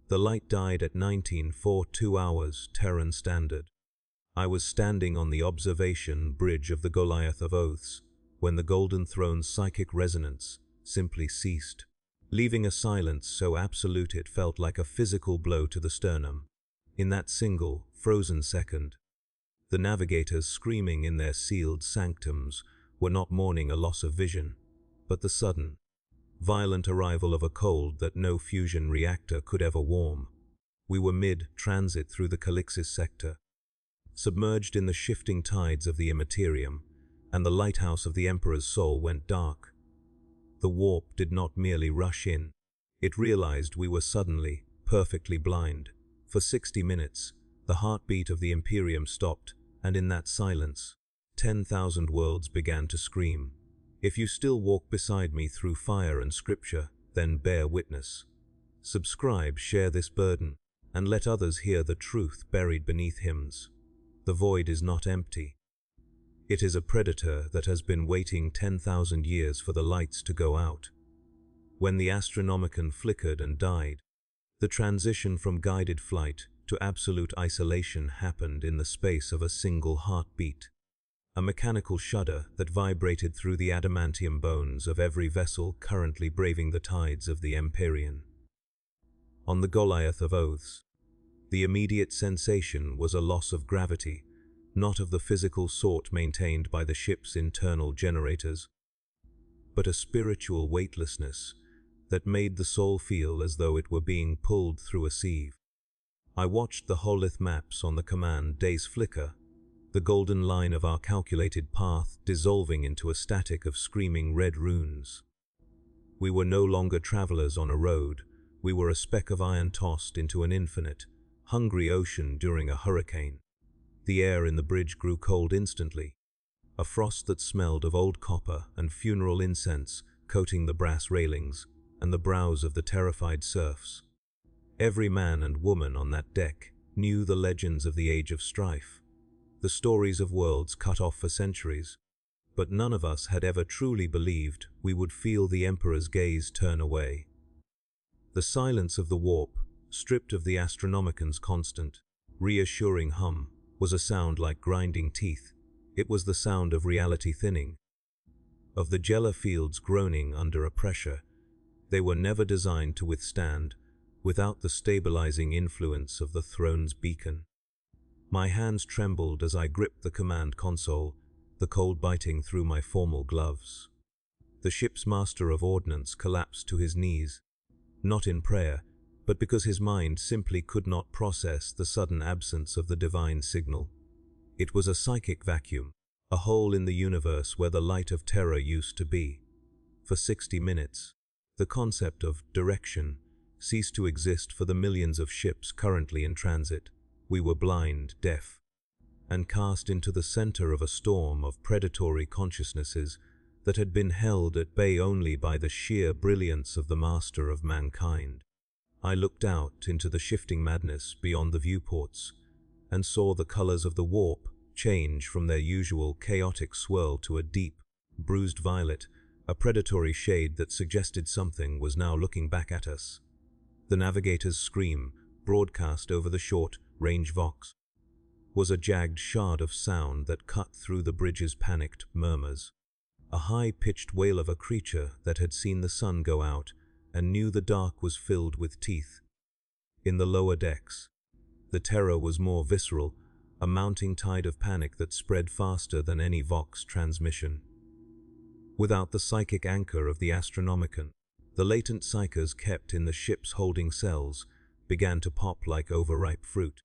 The light died at 1942 hours Terran Standard. I was standing on the observation bridge of the Goliath of Oaths when the Golden Throne's psychic resonance simply ceased, leaving a silence so absolute it felt like a physical blow to the sternum. In that single, frozen second, the Navigators screaming in their sealed sanctums were not mourning a loss of vision, but the sudden, violent arrival of a cold that no fusion reactor could ever warm. We were mid-transit through the Calixis sector, submerged in the shifting tides of the Imperium, and the lighthouse of the Emperor's soul went dark. The warp did not merely rush in. It realized we were suddenly, perfectly blind. For 60 minutes, the heartbeat of the Imperium stopped, and in that silence, 10,000 worlds began to scream. If you still walk beside me through fire and scripture, then bear witness. Subscribe, share this burden, and let others hear the truth buried beneath hymns. The void is not empty. It is a predator that has been waiting 10,000 years for the lights to go out. When the Astronomican flickered and died, the transition from guided flight to absolute isolation happened in the space of a single heartbeat. A mechanical shudder that vibrated through the adamantium bones of every vessel currently braving the tides of the Empyrean. On the Goliath of Oaths, the immediate sensation was a loss of gravity, not of the physical sort maintained by the ship's internal generators, but a spiritual weightlessness that made the soul feel as though it were being pulled through a sieve. I watched the hololith maps on the command days flicker, the golden line of our calculated path dissolving into a static of screaming red runes. We were no longer travelers on a road, we were a speck of iron tossed into an infinite, hungry ocean during a hurricane. The air in the bridge grew cold instantly, a frost that smelled of old copper and funeral incense coating the brass railings and the brows of the terrified serfs. Every man and woman on that deck knew the legends of the Age of Strife, the stories of worlds cut off for centuries, but none of us had ever truly believed we would feel the Emperor's gaze turn away. The silence of the warp, stripped of the Astronomican's constant, reassuring hum, was a sound like grinding teeth. It was the sound of reality thinning, of the Jella fields groaning under a pressure they were never designed to withstand without the stabilizing influence of the throne's beacon. My hands trembled as I gripped the command console, the cold biting through my formal gloves. The ship's master of ordnance collapsed to his knees, not in prayer, but because his mind simply could not process the sudden absence of the divine signal. It was a psychic vacuum, a hole in the universe where the light of terror used to be. For 60 minutes, the concept of direction ceased to exist for the millions of ships currently in transit. We were blind, deaf, and cast into the center of a storm of predatory consciousnesses that had been held at bay only by the sheer brilliance of the master of mankind. I looked out into the shifting madness beyond the viewports and saw the colors of the warp change from their usual chaotic swirl to a deep, bruised violet, a predatory shade that suggested something was now looking back at us. The Navigator's scream, broadcast over the short-range vox, was a jagged shard of sound that cut through the bridge's panicked murmurs. A high-pitched wail of a creature that had seen the sun go out and knew the dark was filled with teeth. In the lower decks, the terror was more visceral, a mounting tide of panic that spread faster than any Vox transmission. Without the psychic anchor of the Astronomican, the latent psychers kept in the ship's holding cells began to pop like overripe fruit,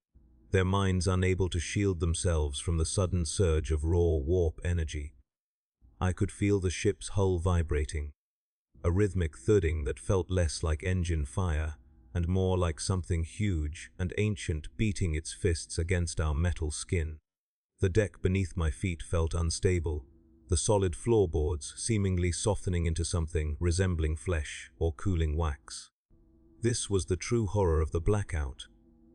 their minds unable to shield themselves from the sudden surge of raw warp energy. I could feel the ship's hull vibrating, a rhythmic thudding that felt less like engine fire and more like something huge and ancient beating its fists against our metal skin. The deck beneath my feet felt unstable, the solid floorboards seemingly softening into something resembling flesh or cooling wax. This was the true horror of the blackout.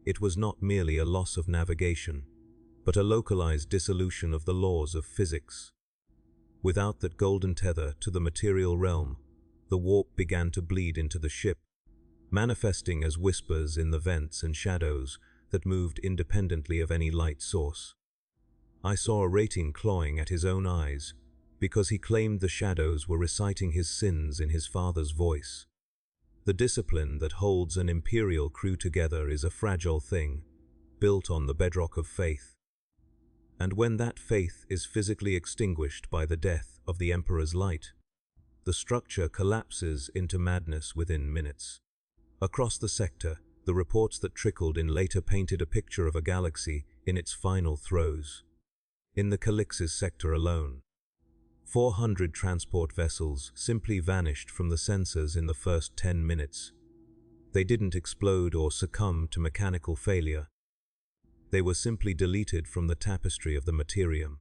It was not merely a loss of navigation, but a localized dissolution of the laws of physics. Without that golden tether to the material realm, the warp began to bleed into the ship, manifesting as whispers in the vents and shadows that moved independently of any light source. I saw a rating clawing at his own eyes, because he claimed the shadows were reciting his sins in his father's voice. The discipline that holds an imperial crew together is a fragile thing, built on the bedrock of faith. And when that faith is physically extinguished by the death of the Emperor's light, the structure collapses into madness within minutes. Across the sector, the reports that trickled in later painted a picture of a galaxy in its final throes. In the Calix's sector alone, 400 transport vessels simply vanished from the sensors in the first 10 minutes. They didn't explode or succumb to mechanical failure. They were simply deleted from the tapestry of the Imperium,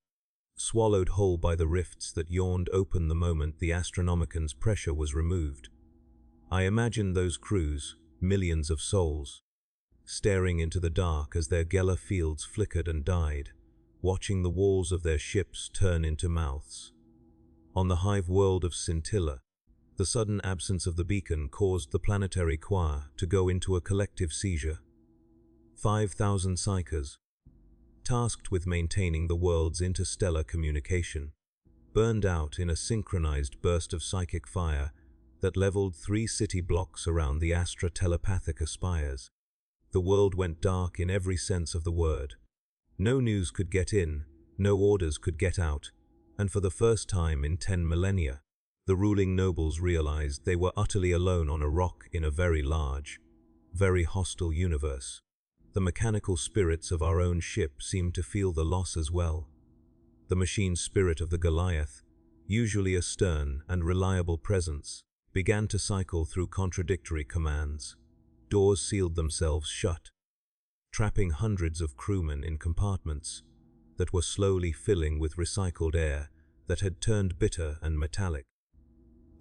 swallowed whole by the rifts that yawned open the moment the Astronomican's pressure was removed. I imagined those crews, millions of souls, staring into the dark as their Geller fields flickered and died, watching the walls of their ships turn into mouths. On the hive world of Scintilla, the sudden absence of the beacon caused the planetary choir to go into a collective seizure. 5,000 psychers, tasked with maintaining the world's interstellar communication, burned out in a synchronized burst of psychic fire that leveled 3 city blocks around the Astropathic aspires. The world went dark in every sense of the word. No news could get in, no orders could get out, and for the first time in 10 millennia, the ruling nobles realized they were utterly alone on a rock in a very large, very hostile universe. The mechanical spirits of our own ship seemed to feel the loss as well. The machine spirit of the Goliath, usually a stern and reliable presence, began to cycle through contradictory commands. Doors sealed themselves shut, trapping hundreds of crewmen in compartments that were slowly filling with recycled air that had turned bitter and metallic.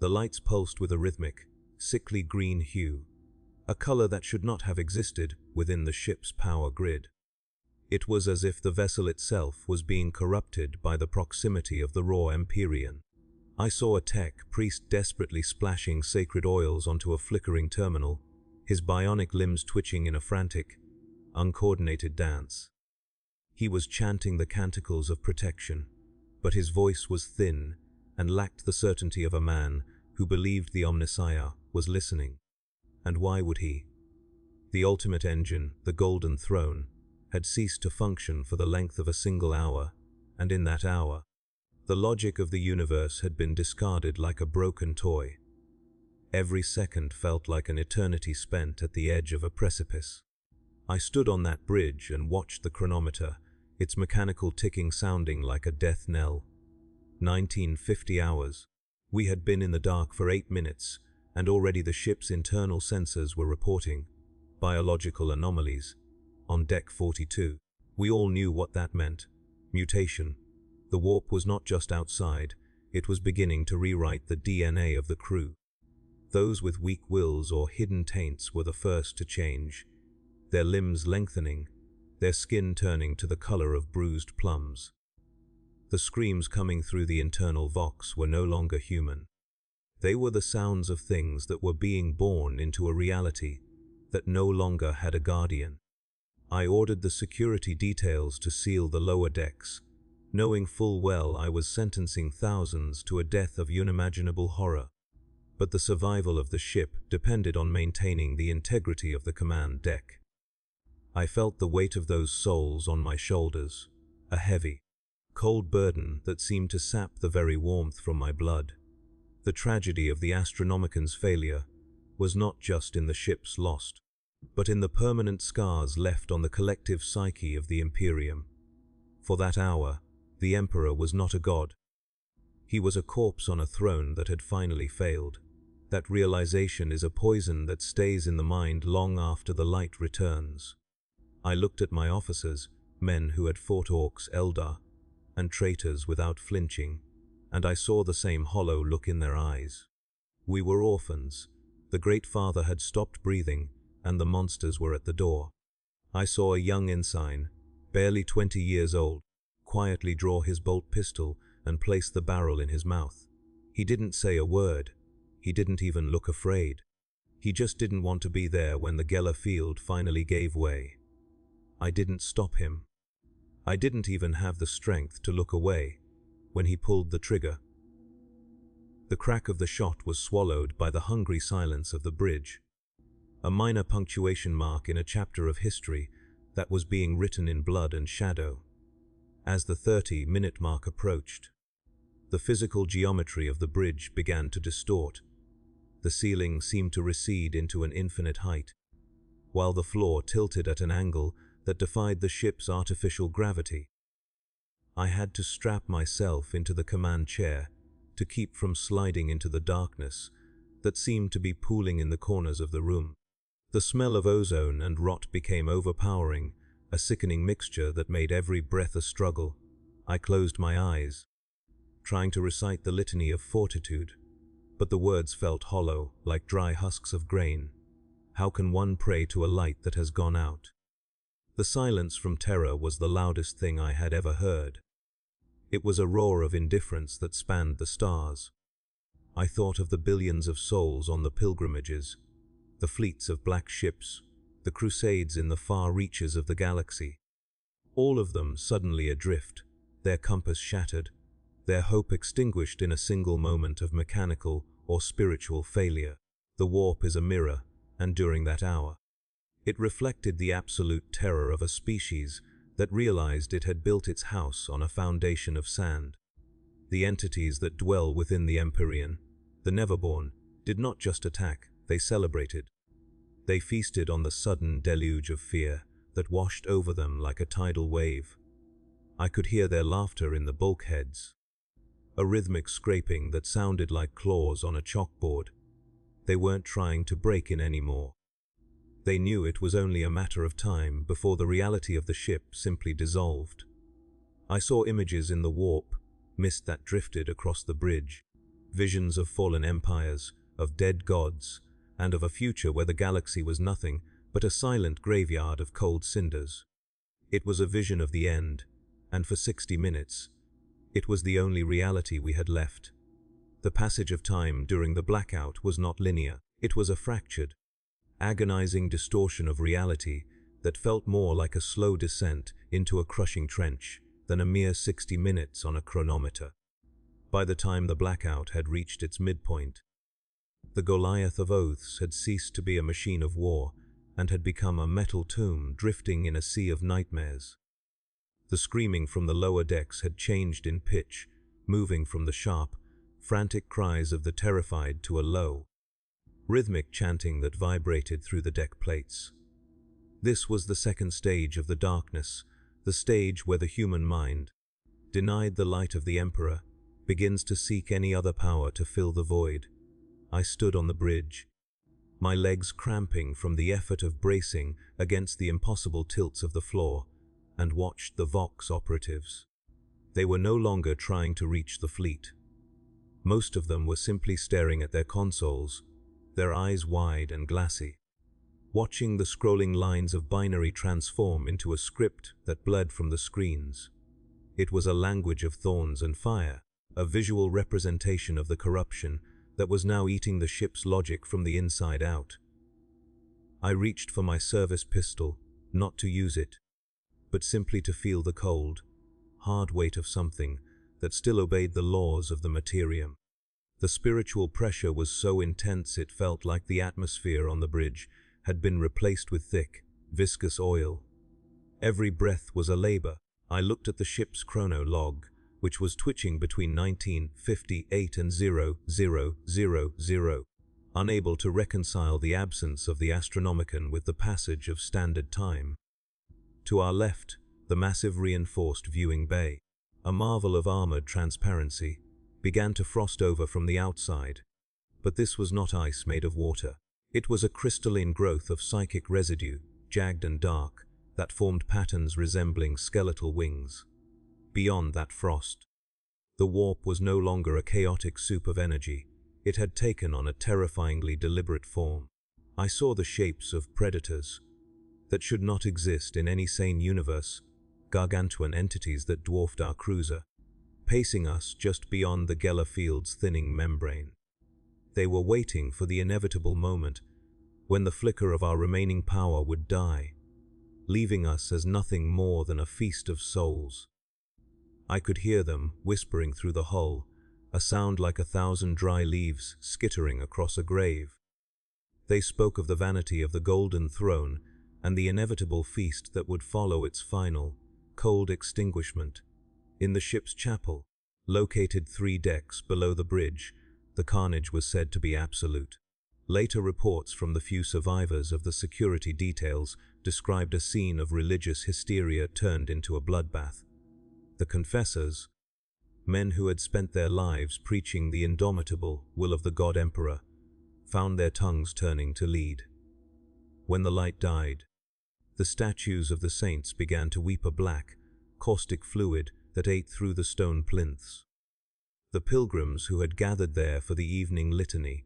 The lights pulsed with a rhythmic, sickly green hue, a color that should not have existed within the ship's power grid. It was as if the vessel itself was being corrupted by the proximity of the raw Empyrean. I saw a tech priest desperately splashing sacred oils onto a flickering terminal, his bionic limbs twitching in a frantic, uncoordinated dance. He was chanting the canticles of protection, but his voice was thin and lacked the certainty of a man who believed the Omnissiah was listening. And why would he? The ultimate engine, the Golden Throne, had ceased to function for the length of a single hour, and in that hour, the logic of the universe had been discarded like a broken toy. Every second felt like an eternity spent at the edge of a precipice. I stood on that bridge and watched the chronometer, its mechanical ticking sounding like a death knell. 1950 hours. We had been in the dark for 8 minutes, and already the ship's internal sensors were reporting biological anomalies. On deck 42, we all knew what that meant. Mutation. The warp was not just outside, it was beginning to rewrite the DNA of the crew. Those with weak wills or hidden taints were the first to change, their limbs lengthening, their skin turning to the color of bruised plums. The screams coming through the internal vox were no longer human. They were the sounds of things that were being born into a reality that no longer had a guardian. I ordered the security details to seal the lower decks, knowing full well I was sentencing thousands to a death of unimaginable horror. But the survival of the ship depended on maintaining the integrity of the command deck. I felt the weight of those souls on my shoulders, a heavy, cold burden that seemed to sap the very warmth from my blood. The tragedy of the Astronomican's failure was not just in the ship's loss, but in the permanent scars left on the collective psyche of the Imperium. For that hour, the Emperor was not a god. He was a corpse on a throne that had finally failed. That realization is a poison that stays in the mind long after the light returns. I looked at my officers, men who had fought orcs, Eldar, and traitors without flinching, and I saw the same hollow look in their eyes. We were orphans. The Great Father had stopped breathing, and the monsters were at the door. I saw a young ensign, barely 20 years old, quietly draw his bolt pistol and place the barrel in his mouth. He didn't say a word. He didn't even look afraid. He just didn't want to be there when the Geller field finally gave way. I didn't stop him. I didn't even have the strength to look away when he pulled the trigger. The crack of the shot was swallowed by the hungry silence of the bridge, a minor punctuation mark in a chapter of history that was being written in blood and shadow. As the 30-minute mark approached, the physical geometry of the bridge began to distort. The ceiling seemed to recede into an infinite height, while the floor tilted at an angle that defied the ship's artificial gravity. I had to strap myself into the command chair to keep from sliding into the darkness that seemed to be pooling in the corners of the room. The smell of ozone and rot became overpowering, a sickening mixture that made every breath a struggle. I closed my eyes, trying to recite the litany of fortitude, but the words felt hollow, like dry husks of grain. How can one pray to a light that has gone out? The silence from terror was the loudest thing I had ever heard. It was a roar of indifference that spanned the stars. I thought of the billions of souls on the pilgrimages, the fleets of black ships, the Crusades in the far reaches of the galaxy. All of them suddenly adrift, their compass shattered, their hope extinguished in a single moment of mechanical or spiritual failure. The warp is a mirror, and during that hour, it reflected the absolute terror of a species that realized it had built its house on a foundation of sand. The entities that dwell within the Imperium, the Neverborn, did not just attack, they celebrated. They feasted on the sudden deluge of fear that washed over them like a tidal wave. I could hear their laughter in the bulkheads, a rhythmic scraping that sounded like claws on a chalkboard. They weren't trying to break in anymore. They knew it was only a matter of time before the reality of the ship simply dissolved. I saw images in the warp, mist that drifted across the bridge, visions of fallen empires, of dead gods, and of a future where the galaxy was nothing but a silent graveyard of cold cinders. It was a vision of the end, and for 60 minutes, it was the only reality we had left. The passage of time during the blackout was not linear. It was a fractured, agonizing distortion of reality that felt more like a slow descent into a crushing trench than a mere 60 minutes on a chronometer. By the time the blackout had reached its midpoint, the Goliath of Oaths had ceased to be a machine of war and had become a metal tomb drifting in a sea of nightmares. The screaming from the lower decks had changed in pitch, moving from the sharp, frantic cries of the terrified to a low, rhythmic chanting that vibrated through the deck plates. This was the second stage of the darkness, the stage where the human mind, denied the light of the Emperor, begins to seek any other power to fill the void. I stood on the bridge, my legs cramping from the effort of bracing against the impossible tilts of the floor, and watched the Vox operatives. They were no longer trying to reach the fleet. Most of them were simply staring at their consoles, their eyes wide and glassy, watching the scrolling lines of binary transform into a script that bled from the screens. It was a language of thorns and fire, a visual representation of the corruption that was now eating the ship's logic from the inside out. I reached for my service pistol, not to use it, but simply to feel the cold, hard weight of something that still obeyed the laws of the Imperium. The spiritual pressure was so intense it felt like the atmosphere on the bridge had been replaced with thick, viscous oil. Every breath was a labor. I looked at the ship's chrono log, which was twitching between 1958 and 0000, unable to reconcile the absence of the Astronomican with the passage of standard time. To our left, the massive reinforced viewing bay, a marvel of armored transparency, began to frost over from the outside. But this was not ice made of water. It was a crystalline growth of psychic residue, jagged and dark, that formed patterns resembling skeletal wings. Beyond that frost, the warp was no longer a chaotic soup of energy. It had taken on a terrifyingly deliberate form. I saw the shapes of predators that should not exist in any sane universe, gargantuan entities that dwarfed our cruiser, pacing us just beyond the Geller field's thinning membrane. They were waiting for the inevitable moment when the flicker of our remaining power would die, leaving us as nothing more than a feast of souls. I could hear them whispering through the hull, a sound like 1,000 dry leaves skittering across a grave. They spoke of the vanity of the golden throne and the inevitable feast that would follow its final, cold extinguishment. In the ship's chapel, located 3 decks below the bridge, the carnage was said to be absolute. Later reports from the few survivors of the security details described a scene of religious hysteria turned into a bloodbath. The confessors, men who had spent their lives preaching the indomitable will of the God Emperor, found their tongues turning to lead. When the light died, the statues of the saints began to weep a black, caustic fluid that ate through the stone plinths. The pilgrims who had gathered there for the evening litany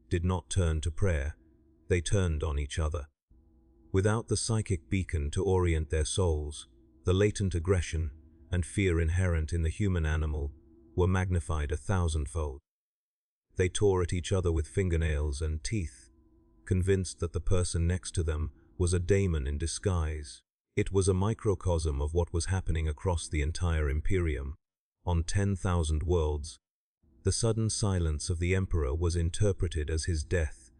did not turn to prayer, they turned on each other. Without the psychic beacon to orient their souls, the latent aggression and fear inherent in the human animal were magnified 1,000-fold. They tore at each other with fingernails and teeth, convinced that the person next to them was a daemon in disguise. It was a microcosm of what was happening across the entire Imperium. On 10,000 worlds, the sudden silence of the Emperor was interpreted as his death,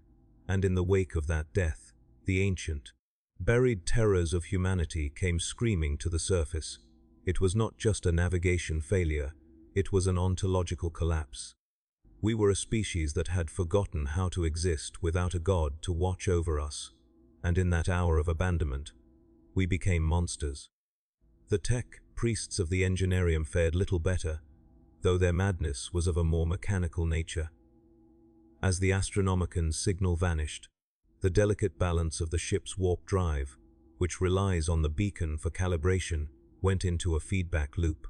and in the wake of that death, the ancient, buried terrors of humanity came screaming to the surface. It was not just a navigation failure, it was an ontological collapse. We were a species that had forgotten how to exist without a god to watch over us, and in that hour of abandonment, we became monsters. The tech priests of the Engineerium fared little better, though their madness was of a more mechanical nature. As the Astronomican's signal vanished, the delicate balance of the ship's warp drive, which relies on the beacon for calibration, went into a feedback loop.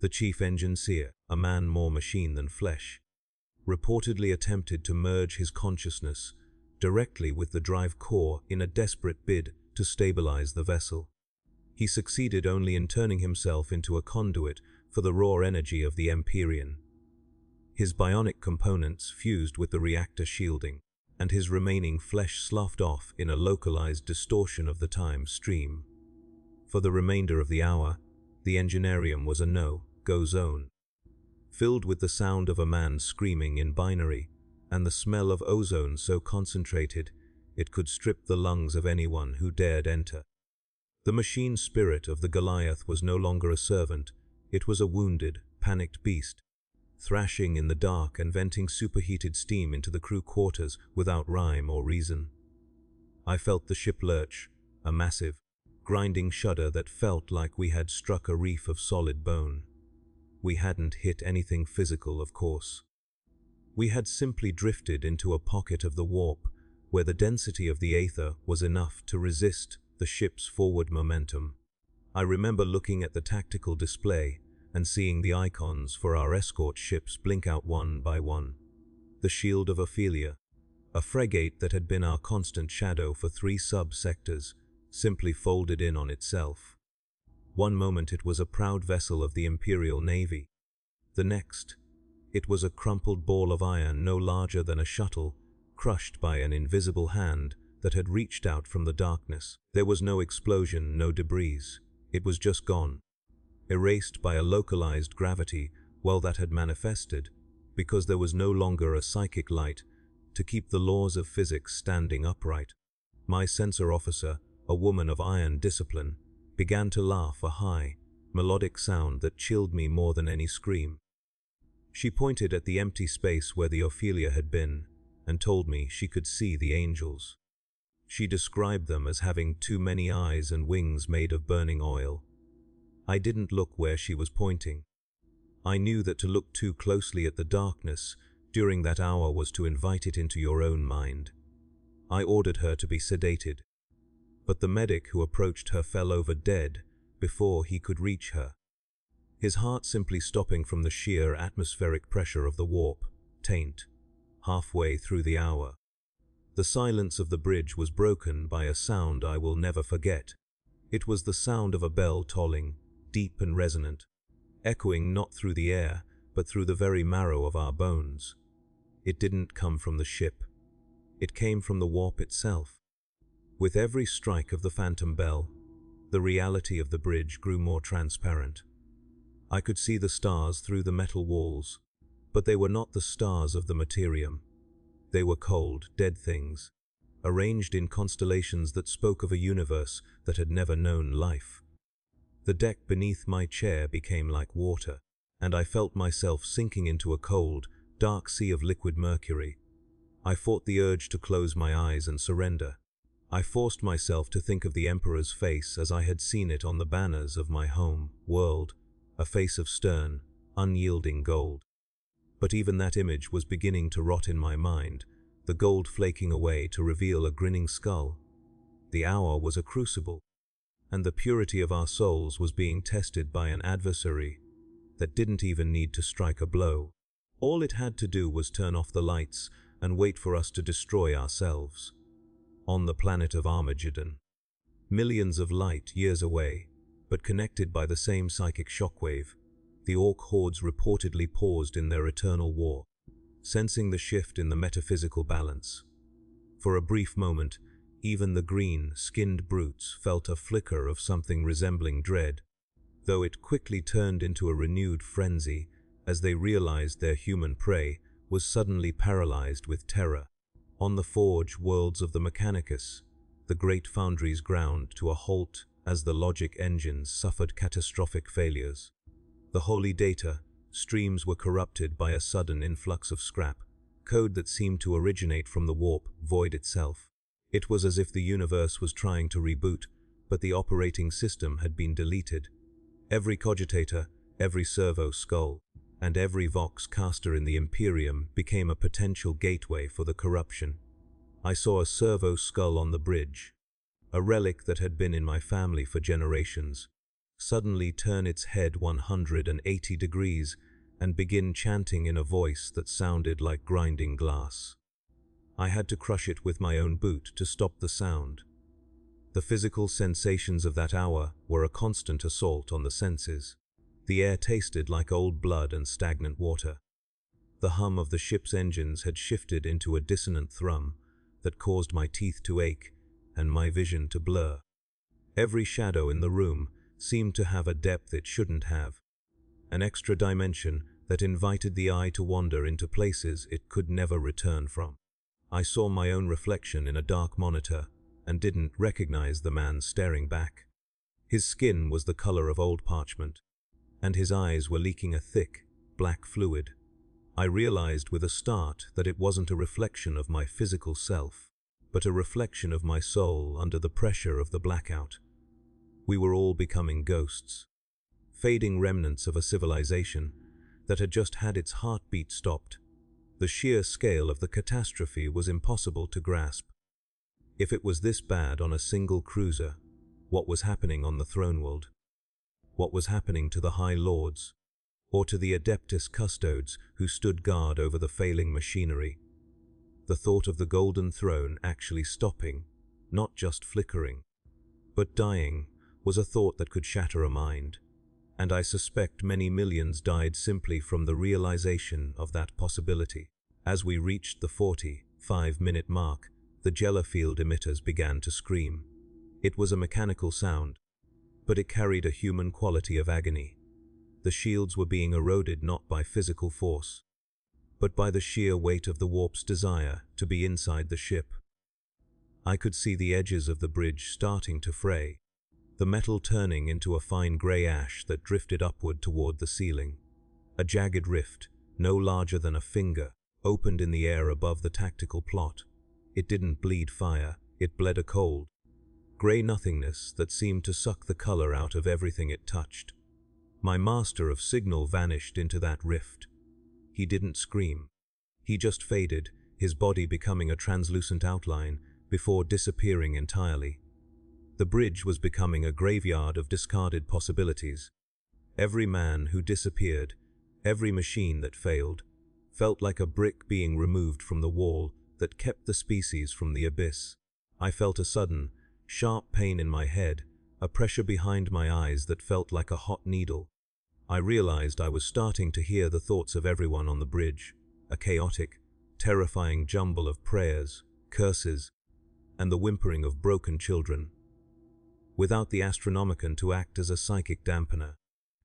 The chief engineer, a man more machine than flesh, reportedly attempted to merge his consciousness directly with the drive core in a desperate bid to stabilize the vessel. He succeeded only in turning himself into a conduit for the raw energy of the Imperium. His bionic components fused with the reactor shielding, and his remaining flesh sloughed off in a localized distortion of the time stream. For the remainder of the hour, the Engineerium was a no-go zone, filled with the sound of a man screaming in binary, and the smell of ozone so concentrated it could strip the lungs of anyone who dared enter. The machine spirit of the Goliath was no longer a servant, it was a wounded, panicked beast, thrashing in the dark and venting superheated steam into the crew quarters without rhyme or reason. I felt the ship lurch, a massive, grinding shudder that felt like we had struck a reef of solid bone. We hadn't hit anything physical, of course. We had simply drifted into a pocket of the warp where the density of the aether was enough to resist the ship's forward momentum. I remember looking at the tactical display and seeing the icons for our escort ships blink out one by one. The shield of Ophelia, a frigate that had been our constant shadow for 3 sub-sectors, simply folded in on itself. One moment it was a proud vessel of the Imperial Navy. The next, it was a crumpled ball of iron no larger than a shuttle, crushed by an invisible hand that had reached out from the darkness. There was no explosion, no debris. It was just gone, erased by a localized gravity well that had manifested, because there was no longer a psychic light to keep the laws of physics standing upright. My sensor officer, a woman of iron discipline, began to laugh, a high, melodic sound that chilled me more than any scream. She pointed at the empty space where the Ophelia had been and told me she could see the angels. She described them as having too many eyes and wings made of burning oil. I didn't look where she was pointing. I knew that to look too closely at the darkness during that hour was to invite it into your own mind. I ordered her to be sedated, but the medic who approached her fell over dead before he could reach her, his heart simply stopping from the sheer atmospheric pressure of the warp taint halfway through the hour. The silence of the bridge was broken by a sound I will never forget. It was the sound of a bell tolling, deep and resonant, echoing not through the air, but through the very marrow of our bones. It didn't come from the ship. It came from the warp itself. With every strike of the phantom bell, the reality of the bridge grew more transparent. I could see the stars through the metal walls, but they were not the stars of the Imperium. They were cold, dead things, arranged in constellations that spoke of a universe that had never known life. The deck beneath my chair became like water, and I felt myself sinking into a cold, dark sea of liquid mercury. I fought the urge to close my eyes and surrender. I forced myself to think of the Emperor's face as I had seen it on the banners of my home world, a face of stern, unyielding gold. But even that image was beginning to rot in my mind, the gold flaking away to reveal a grinning skull. The hour was a crucible, and the purity of our souls was being tested by an adversary that didn't even need to strike a blow. All it had to do was turn off the lights and wait for us to destroy ourselves. On the planet of Armageddon, millions of light years away, but connected by the same psychic shockwave, the Orc hordes reportedly paused in their eternal war, sensing the shift in the metaphysical balance. For a brief moment, even the green-skinned brutes felt a flicker of something resembling dread, though it quickly turned into a renewed frenzy as they realized their human prey was suddenly paralyzed with terror. On the forge worlds of the Mechanicus, the great foundries ground to a halt as the logic engines suffered catastrophic failures. The holy data streams were corrupted by a sudden influx of scrap, code that seemed to originate from the warp void itself. It was as if the universe was trying to reboot, but the operating system had been deleted. Every cogitator, every servo skull, and every vox caster in the Imperium became a potential gateway for the corruption. I saw a servo skull on the bridge, a relic that had been in my family for generations, suddenly turn its head 180 degrees and begin chanting in a voice that sounded like grinding glass. I had to crush it with my own boot to stop the sound. The physical sensations of that hour were a constant assault on the senses. The air tasted like old blood and stagnant water. The hum of the ship's engines had shifted into a dissonant thrum that caused my teeth to ache and my vision to blur. Every shadow in the room seemed to have a depth it shouldn't have, an extra dimension that invited the eye to wander into places it could never return from. I saw my own reflection in a dark monitor and didn't recognize the man staring back. His skin was the color of old parchment, and his eyes were leaking a thick, black fluid. I realized with a start that it wasn't a reflection of my physical self, but a reflection of my soul under the pressure of the blackout. We were all becoming ghosts, fading remnants of a civilization that had just had its heartbeat stopped. The sheer scale of the catastrophe was impossible to grasp. If it was this bad on a single cruiser, what was happening on the throne world? What was happening to the High Lords, or to the Adeptus Custodes who stood guard over the failing machinery? The thought of the Golden Throne actually stopping, not just flickering, but dying, was a thought that could shatter a mind, and I suspect many millions died simply from the realization of that possibility. As we reached the 45-minute mark, the Jellerfield emitters began to scream. It was a mechanical sound, but it carried a human quality of agony. The shields were being eroded not by physical force, but by the sheer weight of the warp's desire to be inside the ship. I could see the edges of the bridge starting to fray, the metal turning into a fine grey ash that drifted upward toward the ceiling. A jagged rift, no larger than a finger, opened in the air above the tactical plot. It didn't bleed fire, it bled a cold, grey nothingness that seemed to suck the color out of everything it touched. My master of signal vanished into that rift. He didn't scream. He just faded, his body becoming a translucent outline before disappearing entirely. The bridge was becoming a graveyard of discarded possibilities. Every man who disappeared, every machine that failed, felt like a brick being removed from the wall that kept the species from the abyss. I felt a sudden, sharp pain in my head, a pressure behind my eyes that felt like a hot needle. I realized I was starting to hear the thoughts of everyone on the bridge, a chaotic, terrifying jumble of prayers, curses, and the whimpering of broken children. Without the Astronomican to act as a psychic dampener,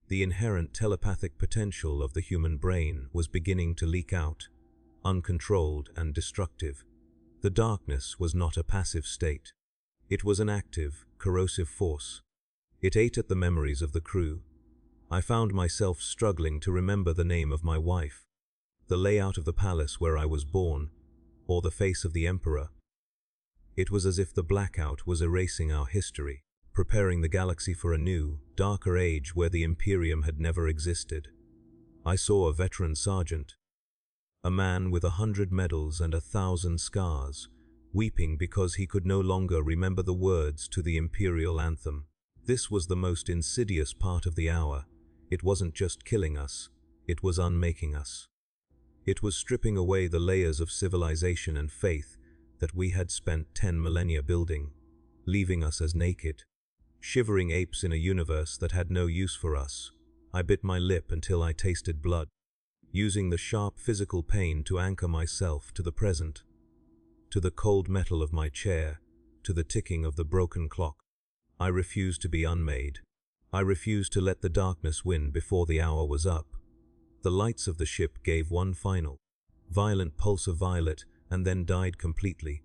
the inherent telepathic potential of the human brain was beginning to leak out, uncontrolled and destructive. The darkness was not a passive state. It was an active, corrosive force. It ate at the memories of the crew. I found myself struggling to remember the name of my wife, the layout of the palace where I was born, or the face of the emperor. It was as if the blackout was erasing our history, preparing the galaxy for a new, darker age where the Imperium had never existed. I saw a veteran sergeant, a man with 100 medals and 1,000 scars, weeping because he could no longer remember the words to the imperial anthem. This was the most insidious part of the hour. It wasn't just killing us, it was unmaking us. It was stripping away the layers of civilization and faith that we had spent 10 millennia building, leaving us as naked, shivering apes in a universe that had no use for us. I bit my lip until I tasted blood, using the sharp physical pain to anchor myself to the present, to the cold metal of my chair, to the ticking of the broken clock. I refused to be unmade. I refused to let the darkness win before the hour was up. The lights of the ship gave one final, violent pulse of violet and then died completely.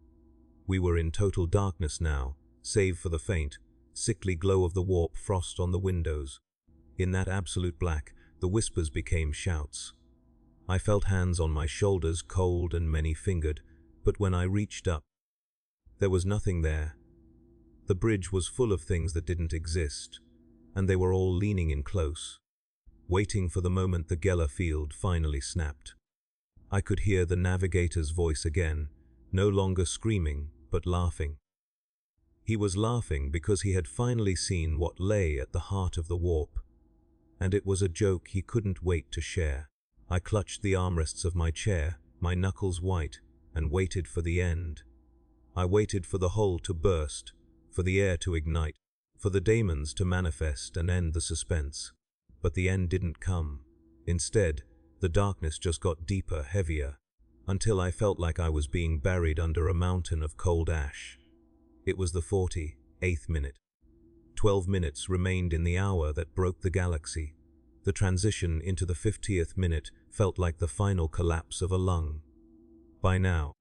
We were in total darkness now, save for the faint, sickly glow of the warp frost on the windows. In that absolute black, the whispers became shouts. I felt hands on my shoulders, cold and many-fingered, but when I reached up, there was nothing there. The bridge was full of things that didn't exist, and they were all leaning in close, waiting for the moment the Geller field finally snapped. I could hear the Navigator's voice again, no longer screaming, but laughing. He was laughing because he had finally seen what lay at the heart of the warp, and it was a joke he couldn't wait to share. I clutched the armrests of my chair, my knuckles white, and waited for the end. I waited for the hull to burst, for the air to ignite, for the daemons to manifest and end the suspense. But the end didn't come. Instead, the darkness just got deeper, heavier, until I felt like I was being buried under a mountain of cold ash. It was the 48th minute. 12 minutes remained in the hour that broke the galaxy. The transition into the 50th minute felt like the final collapse of a lung. By now,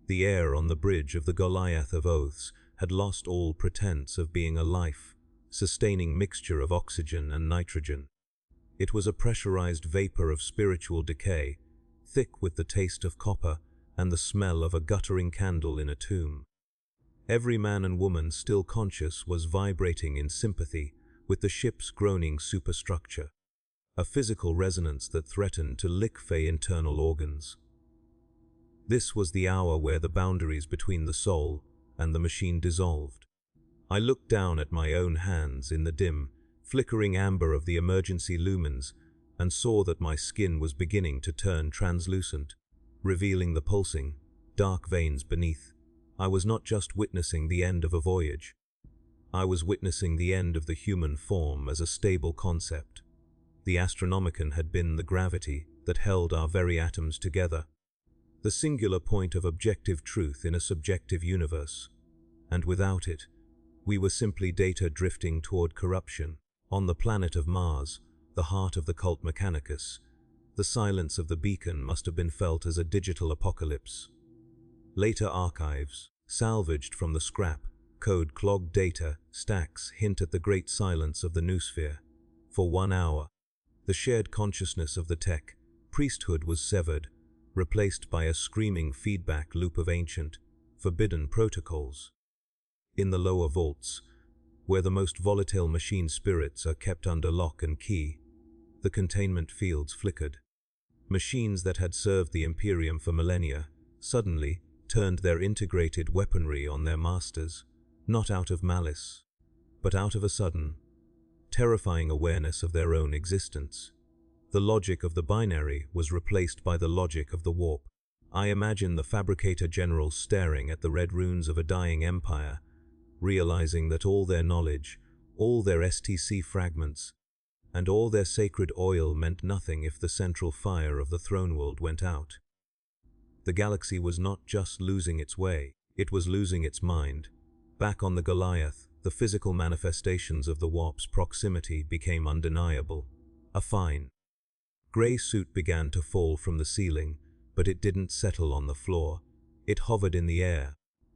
the air on the bridge of the Goliath of Oaths had lost all pretense of being a life-sustaining mixture of oxygen and nitrogen. It was a pressurized vapor of spiritual decay, thick with the taste of copper and the smell of a guttering candle in a tomb. Every man and woman still conscious was vibrating in sympathy with the ship's groaning superstructure, a physical resonance that threatened to liquefy internal organs. This was the hour where the boundaries between the soul and the machine dissolved. I looked down at my own hands in the dim, flickering amber of the emergency lumens and saw that my skin was beginning to turn translucent, revealing the pulsing, dark veins beneath. I was not just witnessing the end of a voyage. I was witnessing the end of the human form as a stable concept. The Astronomican had been the gravity that held our very atoms together, the singular point of objective truth in a subjective universe. And without it, we were simply data drifting toward corruption. On the planet of Mars, the heart of the cult Mechanicus, the silence of the beacon must have been felt as a digital apocalypse. Later archives, salvaged from the scrap, code-clogged data stacks hint at the great silence of the noosphere. For 1 hour, the shared consciousness of the tech priesthood was severed, replaced by a screaming feedback loop of ancient, forbidden protocols. In the lower vaults, where the most volatile machine spirits are kept under lock and key, the containment fields flickered. Machines that had served the Imperium for millennia suddenly turned their integrated weaponry on their masters, not out of malice, but out of a sudden, terrifying awareness of their own existence. The logic of the binary was replaced by the logic of the warp. I imagine the fabricator generals staring at the red runes of a dying empire, realizing that all their knowledge, all their STC fragments, and all their sacred oil meant nothing if the central fire of the throne world went out. The galaxy was not just losing its way, It was losing its mind. Back on the Goliath, the physical manifestations of the warp's proximity became undeniable. A fine, grey suit began to fall from the ceiling, but it didn't settle on the floor. It hovered in the air,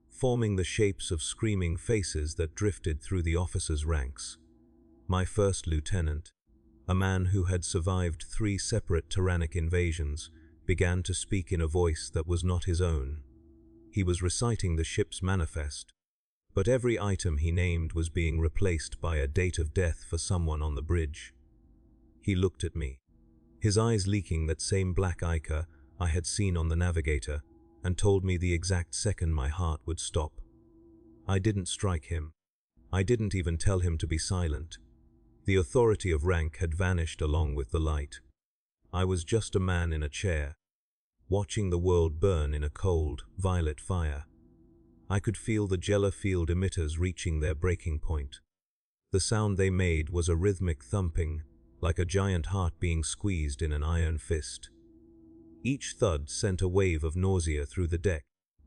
forming the shapes of screaming faces that drifted through the officers' ranks. My first lieutenant, a man who had survived 3 separate tyrannic invasions, began to speak in a voice that was not his own. He was reciting the ship's manifest, but every item he named was being replaced by a date of death for someone on the bridge. He looked at me, his eyes leaking that same black ichor I had seen on the Navigator, and told me the exact second my heart would stop. I didn't strike him. I didn't even tell him to be silent. The authority of rank had vanished along with the light. I was just a man in a chair, watching the world burn in a cold, violet fire. I could feel the Jella field emitters reaching their breaking point. The sound they made was a rhythmic thumping, like a giant heart being squeezed in an iron fist. Each thud sent a wave of nausea through the deck,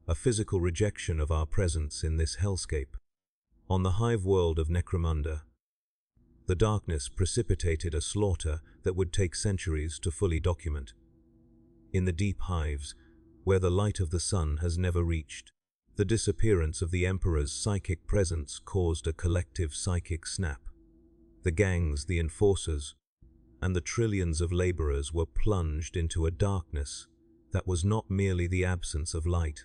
a physical rejection of our presence in this hellscape. On the hive world of Necromunda, the darkness precipitated a slaughter that would take centuries to fully document. In the deep hives, where the light of the sun has never reached, the disappearance of the Emperor's psychic presence caused a collective psychic snap. The gangs, the enforcers, and the trillions of laborers were plunged into a darkness that was not merely the absence of light,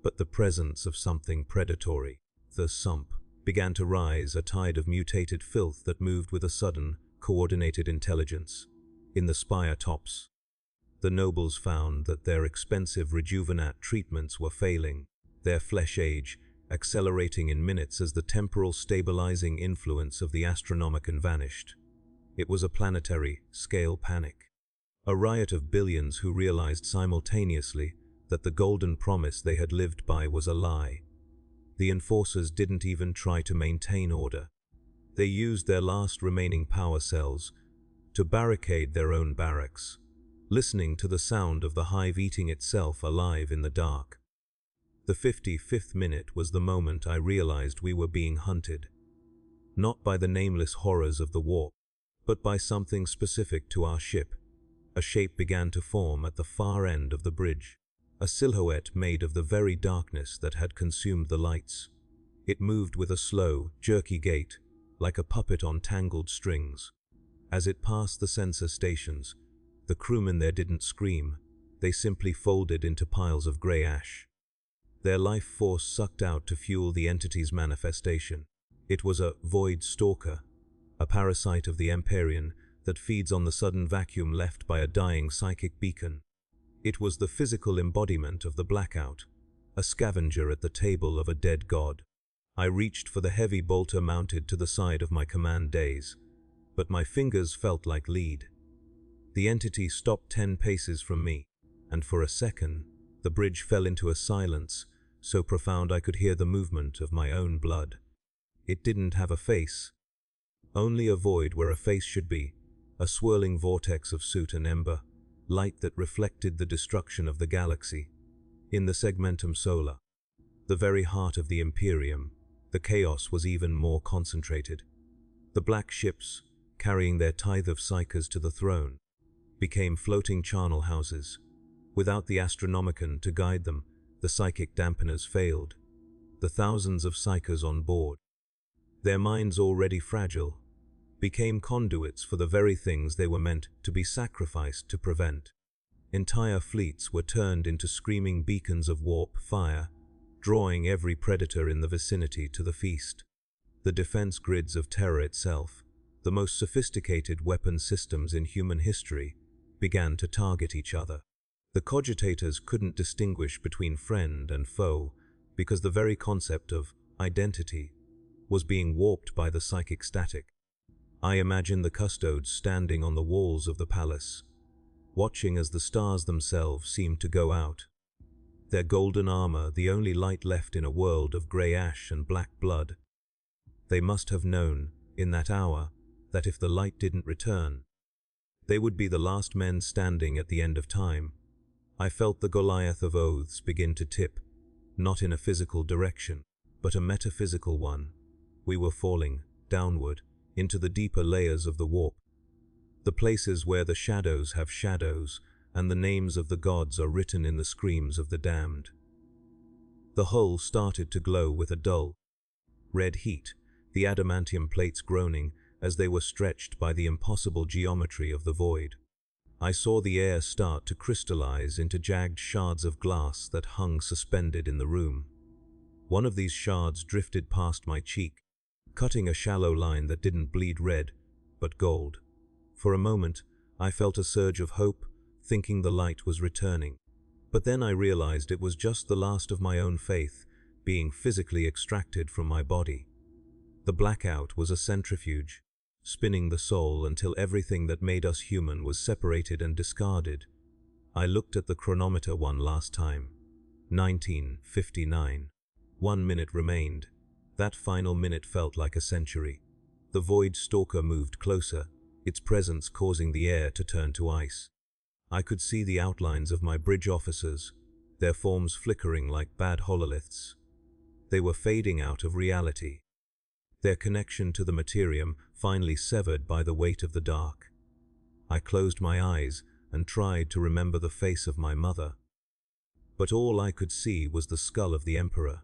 but the presence of something predatory. The sump began to rise, a tide of mutated filth that moved with a sudden, coordinated intelligence. In the spire tops, the nobles found that their expensive rejuvenate treatments were failing, their flesh age accelerating in minutes as the temporal stabilizing influence of the Astronomican vanished. It was a planetary scale panic. A riot of billions who realized simultaneously that the golden promise they had lived by was a lie. The enforcers didn't even try to maintain order. They used their last remaining power cells to barricade their own barracks, listening to the sound of the hive eating itself alive in the dark. The 55th minute was the moment I realized we were being hunted, not by the nameless horrors of the warp, but by something specific to our ship. A shape began to form at the far end of the bridge, a silhouette made of the very darkness that had consumed the lights. It moved with a slow, jerky gait, like a puppet on tangled strings. As it passed the sensor stations, the crewmen there didn't scream, they simply folded into piles of grey ash. Their life force sucked out to fuel the entity's manifestation. It was a void stalker, a parasite of the Imperium that feeds on the sudden vacuum left by a dying psychic beacon. It was the physical embodiment of the blackout, a scavenger at the table of a dead god. I reached for the heavy bolter mounted to the side of my command dais, but my fingers felt like lead. The entity stopped 10 paces from me, and for a second, the bridge fell into a silence so profound I could hear the movement of my own blood. It didn't have a face, only a void where a face should be, a swirling vortex of soot and ember, light that reflected the destruction of the galaxy. In the segmentum solar, the very heart of the Imperium, the chaos was even more concentrated. The black ships, carrying their tithe of psychers to the throne, became floating charnel houses. Without the Astronomican to guide them, the psychic dampeners failed. The thousands of psychers on board, their minds already fragile, became conduits for the very things they were meant to be sacrificed to prevent. Entire fleets were turned into screaming beacons of warp fire, drawing every predator in the vicinity to the feast. The defense grids of terror itself, the most sophisticated weapon systems in human history, began to target each other. The cogitators couldn't distinguish between friend and foe because the very concept of identity was being warped by the psychic static. I imagined the custodes standing on the walls of the palace, watching as the stars themselves seemed to go out. Their golden armor, the only light left in a world of grey ash and black blood. They must have known, in that hour, that if the light didn't return, they would be the last men standing at the end of time. I felt the Goliath of oaths begin to tip, not in a physical direction, but a metaphysical one. We were falling, downward, into the deeper layers of the warp, the places where the shadows have shadows, and the names of the gods are written in the screams of the damned. The hull started to glow with a dull, red heat, the adamantium plates groaning as they were stretched by the impossible geometry of the void. I saw the air start to crystallize into jagged shards of glass that hung suspended in the room. One of these shards drifted past my cheek, cutting a shallow line that didn't bleed red, but gold. For a moment, I felt a surge of hope, thinking the light was returning. But then I realized it was just the last of my own faith, being physically extracted from my body. The blackout was a centrifuge, spinning the soul until everything that made us human was separated and discarded. I looked at the chronometer one last time. 19:59. 1 minute remained. That final minute felt like a century. The void stalker moved closer, its presence causing the air to turn to ice. I could see the outlines of my bridge officers, their forms flickering like bad hololiths. They were fading out of reality, their connection to the Imperium finally severed by the weight of the dark. I closed my eyes and tried to remember the face of my mother. But all I could see was the skull of the Emperor.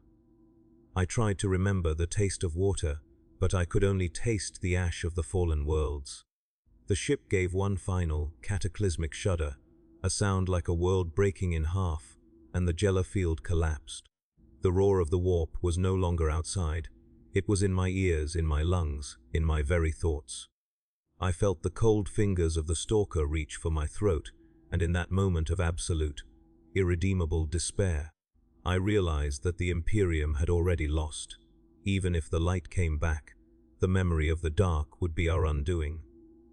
I tried to remember the taste of water, but I could only taste the ash of the fallen worlds. The ship gave one final, cataclysmic shudder, a sound like a world breaking in half, and the Jella field collapsed. The roar of the warp was no longer outside. It was in my ears, in my lungs, in my very thoughts. I felt the cold fingers of the stalker reach for my throat, and in that moment of absolute, irredeemable despair, I realized that the Imperium had already lost. Even if the light came back, the memory of the dark would be our undoing.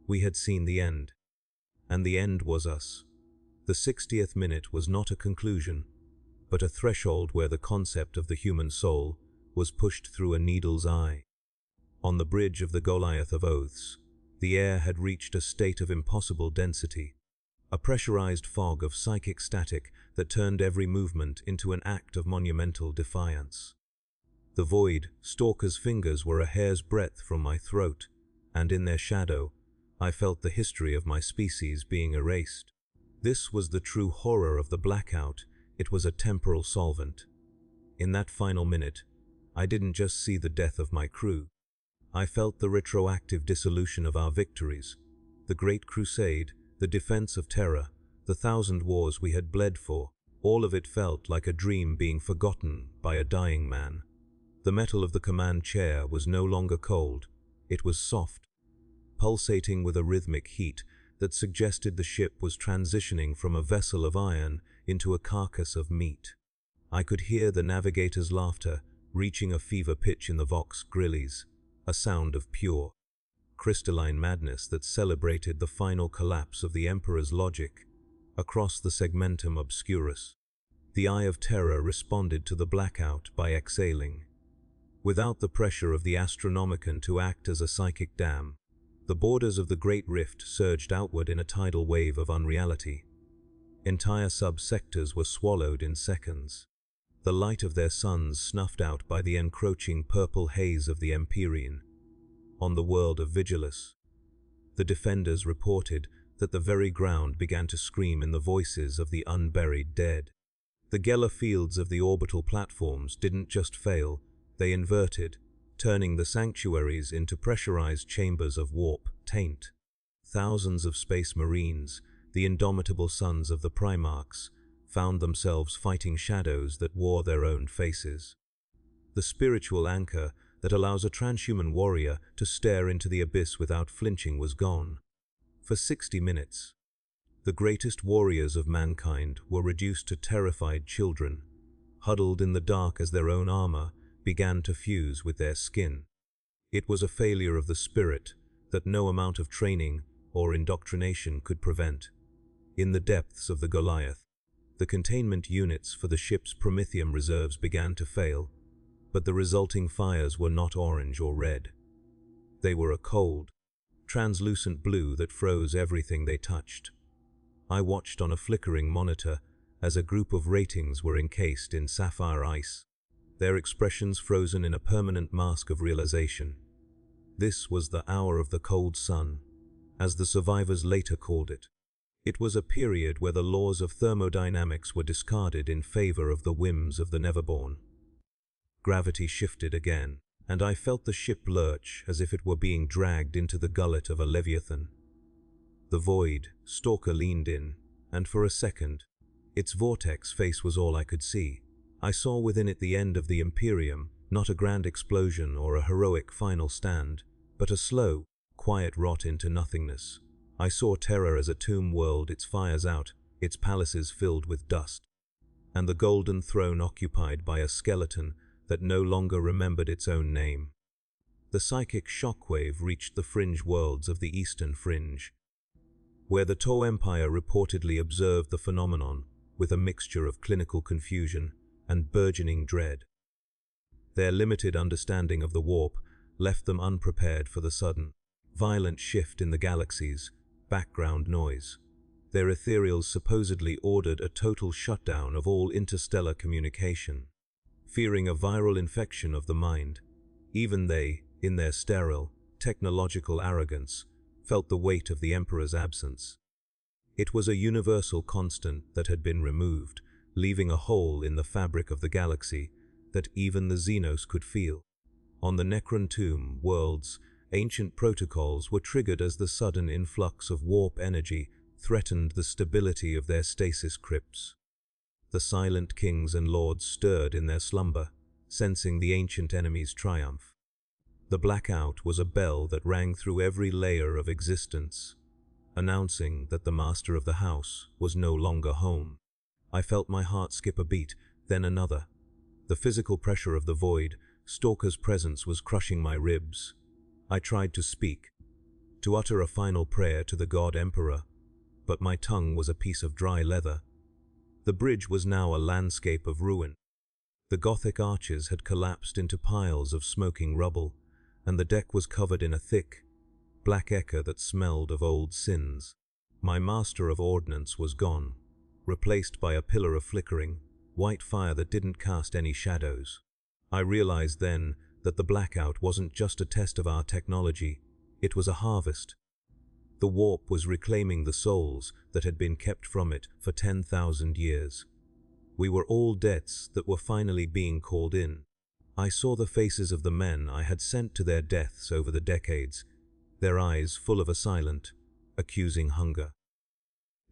We had seen the end. And the end was us. The 60th minute was not a conclusion, but a threshold where the concept of the human soul was pushed through a needle's eye. On the bridge of the Goliath of Oaths, the air had reached a state of impossible density, a pressurized fog of psychic static that turned every movement into an act of monumental defiance. The void stalker's fingers were a hair's breadth from my throat, and in their shadow, I felt the history of my species being erased. This was the true horror of the blackout. It was a temporal solvent. In that final minute, I didn't just see the death of my crew. I felt the retroactive dissolution of our victories, the Great Crusade, the defense of Terra, the 1,000 wars we had bled for. All of it felt like a dream being forgotten by a dying man. The metal of the command chair was no longer cold. It was soft, pulsating with a rhythmic heat that suggested the ship was transitioning from a vessel of iron into a carcass of meat. I could hear the Navigators' laughter reaching a fever pitch in the Vox Grillis, a sound of pure, crystalline madness that celebrated the final collapse of the Emperor's logic. Across the segmentum obscurus, the Eye of Terror responded to the blackout by exhaling. Without the pressure of the Astronomican to act as a psychic dam, the borders of the Great Rift surged outward in a tidal wave of unreality. Entire sub-sectors were swallowed in seconds, the light of their suns snuffed out by the encroaching purple haze of the Empyrean. On the world of Vigilus, the defenders reported that the very ground began to scream in the voices of the unburied dead. The Geller fields of the orbital platforms didn't just fail, they inverted, turning the sanctuaries into pressurized chambers of warp taint. Thousands of space marines, the indomitable sons of the Primarchs, found themselves fighting shadows that wore their own faces. The spiritual anchor that allows a transhuman warrior to stare into the abyss without flinching was gone. For 60 minutes, the greatest warriors of mankind were reduced to terrified children, huddled in the dark as their own armor began to fuse with their skin. It was a failure of the spirit that no amount of training or indoctrination could prevent. In the depths of the Goliath, the containment units for the ship's promethium reserves began to fail, but the resulting fires were not orange or red. They were a cold, translucent blue that froze everything they touched. I watched on a flickering monitor as a group of ratings were encased in sapphire ice, their expressions frozen in a permanent mask of realization. This was the hour of the cold sun, as the survivors later called it. It was a period where the laws of thermodynamics were discarded in favor of the whims of the neverborn. Gravity shifted again, and I felt the ship lurch as if it were being dragged into the gullet of a leviathan. The void, Stalker leaned in, and for a second, its vortex face was all I could see. I saw within it the end of the Imperium, not a grand explosion or a heroic final stand, but a slow, quiet rot into nothingness. I saw terror as a tomb whirled its fires out, its palaces filled with dust, and the golden throne occupied by a skeleton that no longer remembered its own name. The psychic shockwave reached the fringe worlds of the Eastern Fringe, where the Tau Empire reportedly observed the phenomenon with a mixture of clinical confusion and burgeoning dread. Their limited understanding of the warp left them unprepared for the sudden, violent shift in the galaxy's background noise. Their ethereals supposedly ordered a total shutdown of all interstellar communication, fearing a viral infection of the mind. Even they, in their sterile, technological arrogance, felt the weight of the Emperor's absence. It was a universal constant that had been removed, leaving a hole in the fabric of the galaxy that even the Xenos could feel. On the Necron Tomb worlds, ancient protocols were triggered as the sudden influx of warp energy threatened the stability of their stasis crypts. The silent kings and lords stirred in their slumber, sensing the ancient enemy's triumph. The blackout was a bell that rang through every layer of existence, announcing that the master of the house was no longer home. I felt my heart skip a beat, then another. The physical pressure of the void, Stalker's presence, was crushing my ribs. I tried to speak, to utter a final prayer to the God Emperor, but my tongue was a piece of dry leather. The bridge was now a landscape of ruin. The Gothic arches had collapsed into piles of smoking rubble, and the deck was covered in a thick, black ichor that smelled of old sins. My master of ordnance was gone, replaced by a pillar of flickering, white fire that didn't cast any shadows. I realized then that the blackout wasn't just a test of our technology, it was a harvest. The warp was reclaiming the souls that had been kept from it for 10,000 years. We were all debts that were finally being called in. I saw the faces of the men I had sent to their deaths over the decades, their eyes full of a silent, accusing hunger.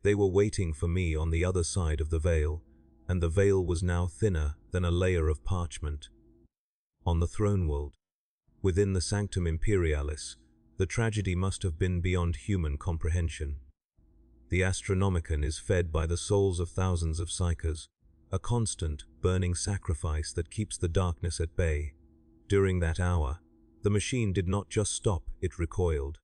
They were waiting for me on the other side of the veil, and the veil was now thinner than a layer of parchment. On the throne world, within the Sanctum Imperialis, the tragedy must have been beyond human comprehension. The Astronomican is fed by the souls of thousands of psychers, a constant, burning sacrifice that keeps the darkness at bay. During that hour, the machine did not just stop, it recoiled.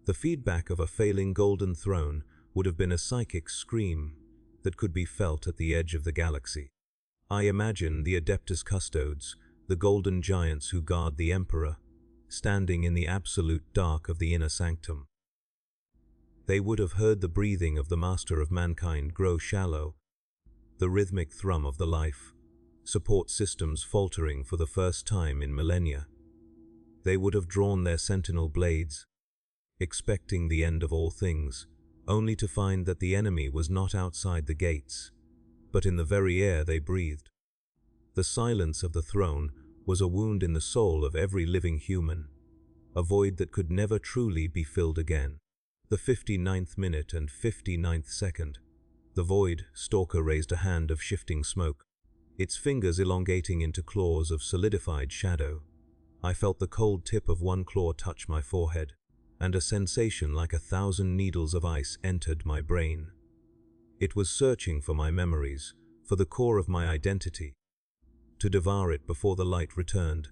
The feedback of a failing golden throne would have been a psychic scream that could be felt at the edge of the galaxy. I imagine the Adeptus Custodes, the golden giants who guard the Emperor, standing in the absolute dark of the inner sanctum. They would have heard the breathing of the master of mankind grow shallow, the rhythmic thrum of the life support systems faltering for the first time in millennia. They would have drawn their sentinel blades, expecting the end of all things, only to find that the enemy was not outside the gates, but in the very air they breathed. The silence of the throne was a wound in the soul of every living human, a void that could never truly be filled again. The 59th minute and 59th second. The void, Stalker raised a hand of shifting smoke, its fingers elongating into claws of solidified shadow. I felt the cold tip of one claw touch my forehead, and a sensation like 1,000 needles of ice entered my brain. It was searching for my memories, for the core of my identity, to devour it before the light returned.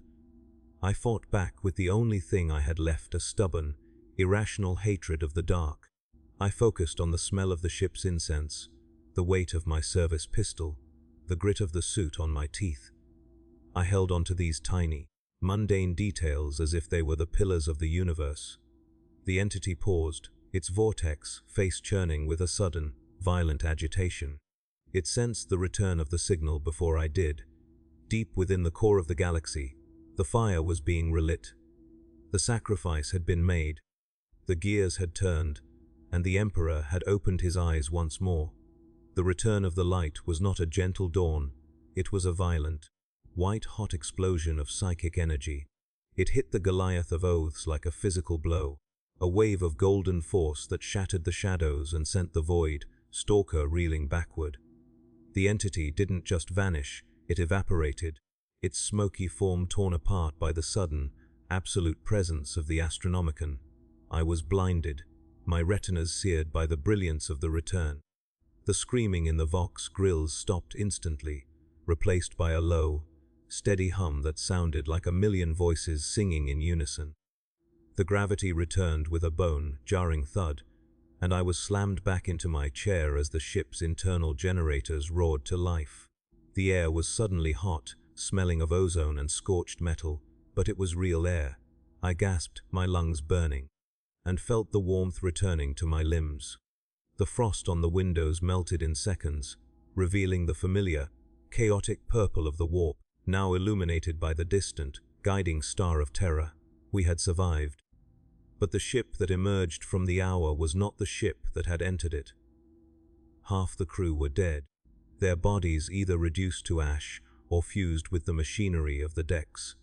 I fought back with the only thing I had left, a stubborn, irrational hatred of the dark. I focused on the smell of the ship's incense, the weight of my service pistol, the grit of the suit on my teeth. I held on to these tiny, mundane details as if they were the pillars of the universe. The entity paused, its vortex face churning with a sudden, violent agitation. It sensed the return of the signal before I did. Deep within the core of the galaxy, the fire was being relit. The sacrifice had been made. The gears had turned, and the Emperor had opened his eyes once more. The return of the light was not a gentle dawn, it was a violent, white-hot explosion of psychic energy. It hit the Goliath of Oaths like a physical blow, a wave of golden force that shattered the shadows and sent the void, Stalker, reeling backward. The entity didn't just vanish, it evaporated, its smoky form torn apart by the sudden, absolute presence of the Astronomican. I was blinded, my retinas seared by the brilliance of the return. The screaming in the Vox grills stopped instantly, replaced by a low, steady hum that sounded like a million voices singing in unison. The gravity returned with a bone-jarring thud, and I was slammed back into my chair as the ship's internal generators roared to life. The air was suddenly hot, smelling of ozone and scorched metal, but it was real air. I gasped, my lungs burning, and felt the warmth returning to my limbs. The frost on the windows melted in seconds, revealing the familiar, chaotic purple of the warp, now illuminated by the distant, guiding star of terror. We had survived. But the ship that emerged from the hour was not the ship that had entered it. Half the crew were dead, their bodies either reduced to ash or fused with the machinery of the decks.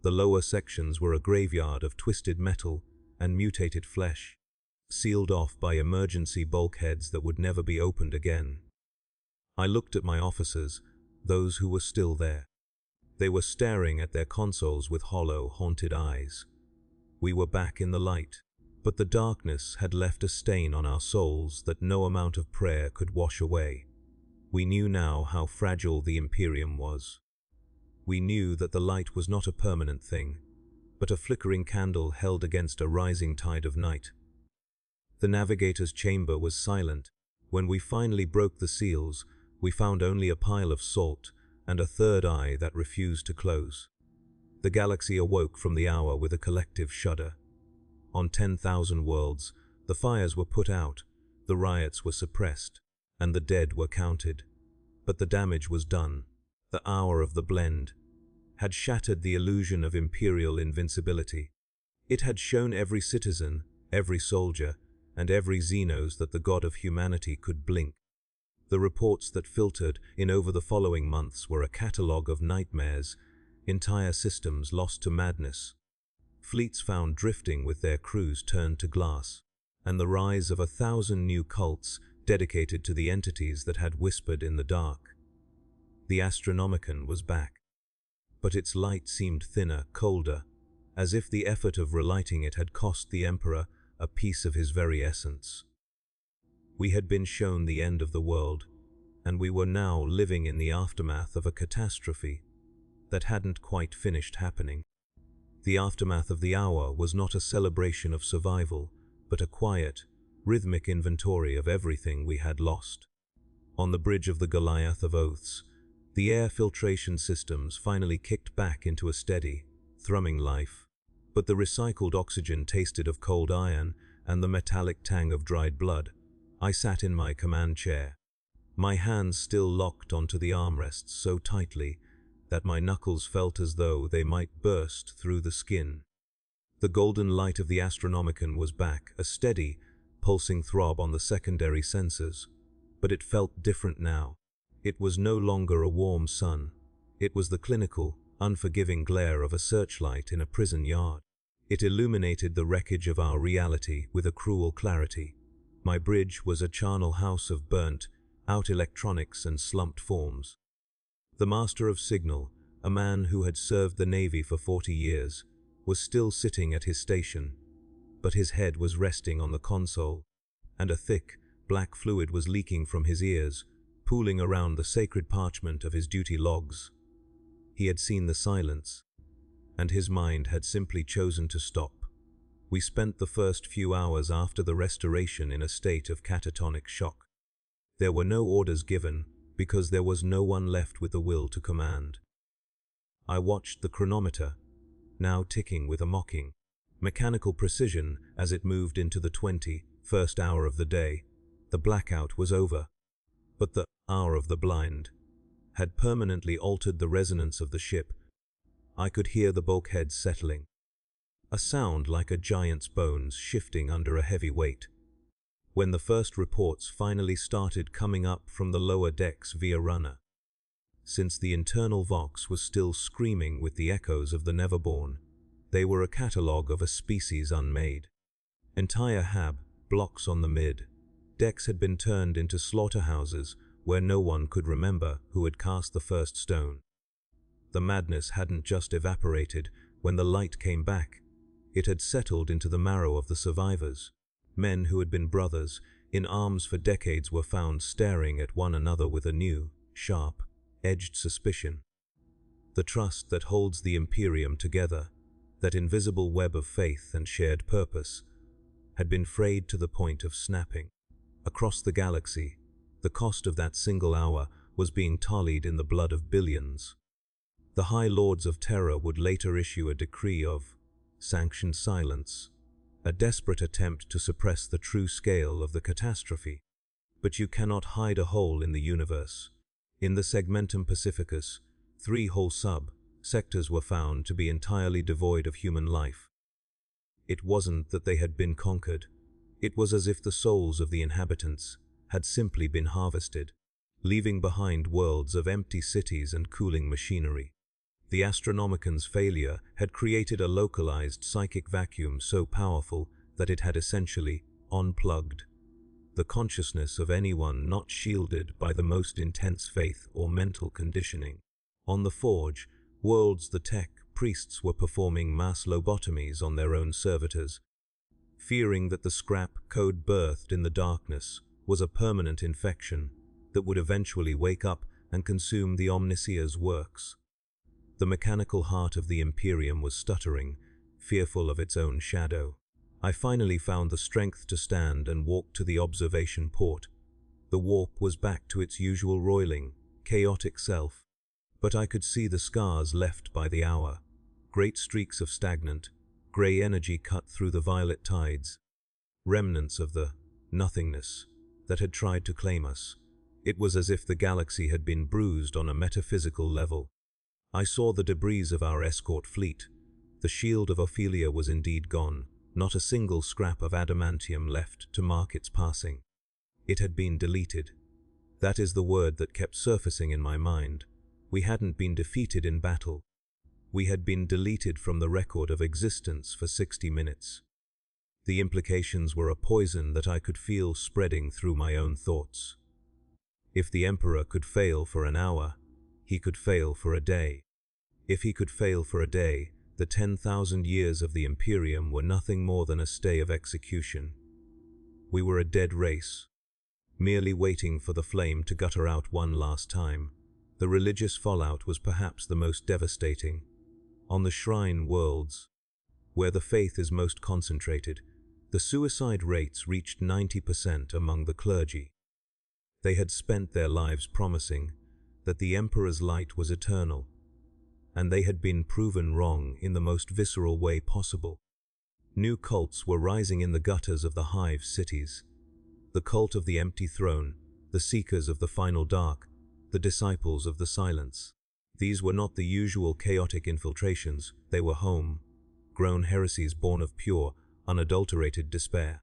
The lower sections were a graveyard of twisted metal and mutated flesh, sealed off by emergency bulkheads that would never be opened again. I looked at my officers, those who were still there. They were staring at their consoles with hollow, haunted eyes. We were back in the light, but the darkness had left a stain on our souls that no amount of prayer could wash away. We knew now how fragile the Imperium was. We knew that the light was not a permanent thing, but a flickering candle held against a rising tide of night. The Navigator's chamber was silent. When we finally broke the seals, we found only a pile of salt and a third eye that refused to close. The galaxy awoke from the hour with a collective shudder. On 10,000 worlds, the fires were put out, the riots were suppressed, and the dead were counted. But the damage was done. The hour of the blend had shattered the illusion of imperial invincibility. It had shown every citizen, every soldier, and every Xenos that the god of humanity could blink. The reports that filtered in over the following months were a catalogue of nightmares, entire systems lost to madness, fleets found drifting with their crews turned to glass, and the rise of 1,000 new cults dedicated to the entities that had whispered in the dark. The Astronomican was back, but its light seemed thinner, colder, as if the effort of relighting it had cost the Emperor a piece of his very essence. We had been shown the end of the world, and we were now living in the aftermath of a catastrophe that hadn't quite finished happening. The aftermath of the hour was not a celebration of survival, but a quiet, rhythmic inventory of everything we had lost. On the bridge of the Goliath of Oaths, the air filtration systems finally kicked back into a steady, thrumming life, but the recycled oxygen tasted of cold iron and the metallic tang of dried blood. I sat in my command chair, my hands still locked onto the armrests so tightly that my knuckles felt as though they might burst through the skin. The golden light of the Astronomican was back, a steady, pulsing throb on the secondary sensors, but it felt different now. It was no longer a warm sun. It was the clinical, unforgiving glare of a searchlight in a prison yard. It illuminated the wreckage of our reality with a cruel clarity. My bridge was a charnel house of burnt-out electronics and slumped forms. The master of signal, a man who had served the Navy for 40 years, was still sitting at his station, but his head was resting on the console, and a thick, black fluid was leaking from his ears, pooling around the sacred parchment of his duty logs. He had seen the silence, and his mind had simply chosen to stop. We spent the first few hours after the restoration in a state of catatonic shock. There were no orders given, because there was no one left with the will to command. I watched the chronometer, now ticking with a mocking, mechanical precision as it moved into the 21st hour of the day. The blackout was over, but the hour of the blind, had permanently altered the resonance of the ship. I could hear the bulkheads settling, a sound like a giant's bones shifting under a heavy weight. When the first reports finally started coming up from the lower decks via runner, since the internal vox was still screaming with the echoes of the Neverborn, they were a catalogue of a species unmade. Entire blocks on the mid-decks had been turned into slaughterhouses where no one could remember who had cast the first stone. The madness hadn't just evaporated when the light came back. It had settled into the marrow of the survivors. Men who had been brothers in arms for decades were found staring at one another with a new, sharp-edged suspicion. The trust that holds the Imperium together, that invisible web of faith and shared purpose, had been frayed to the point of snapping. Across the galaxy, the cost of that single hour was being tallied in the blood of billions. The High Lords of Terror would later issue a decree of sanctioned silence, a desperate attempt to suppress the true scale of the catastrophe. But you cannot hide a hole in the universe. In the Segmentum Pacificus, 3 whole sub-sectors were found to be entirely devoid of human life. It wasn't that they had been conquered. It was as if the souls of the inhabitants had simply been harvested, leaving behind worlds of empty cities and cooling machinery. The Astronomican's failure had created a localized psychic vacuum so powerful that it had essentially unplugged the consciousness of anyone not shielded by the most intense faith or mental conditioning. On the Forge, worlds the tech priests were performing mass lobotomies on their own servitors, fearing that the scrap code birthed in the darkness was a permanent infection that would eventually wake up and consume the Omniseer's works. The mechanical heart of the Imperium was stuttering, fearful of its own shadow. I finally found the strength to stand and walk to the observation port. The warp was back to its usual roiling, chaotic self, but I could see the scars left by the hour. Great streaks of stagnant, grey energy cut through the violet tides, remnants of the nothingness that had tried to claim us. It was as if the galaxy had been bruised on a metaphysical level. I saw the debris of our escort fleet. The shield of Ophelia was indeed gone, not a single scrap of adamantium left to mark its passing. It had been deleted. That is the word that kept surfacing in my mind. We hadn't been defeated in battle. We had been deleted from the record of existence for 60 minutes. The implications were a poison that I could feel spreading through my own thoughts. If the Emperor could fail for an hour, he could fail for a day. If he could fail for a day, the 10,000 years of the Imperium were nothing more than a stay of execution. We were a dead race, merely waiting for the flame to gutter out one last time. The religious fallout was perhaps the most devastating. On the Shrine worlds, where the faith is most concentrated, the suicide rates reached 90% among the clergy. They had spent their lives promising that the Emperor's light was eternal, and they had been proven wrong in the most visceral way possible. New cults were rising in the gutters of the hive cities. The cult of the empty throne, the seekers of the final dark, the disciples of the silence. These were not the usual chaotic infiltrations, they were home-grown heresies born of pure, unadulterated despair.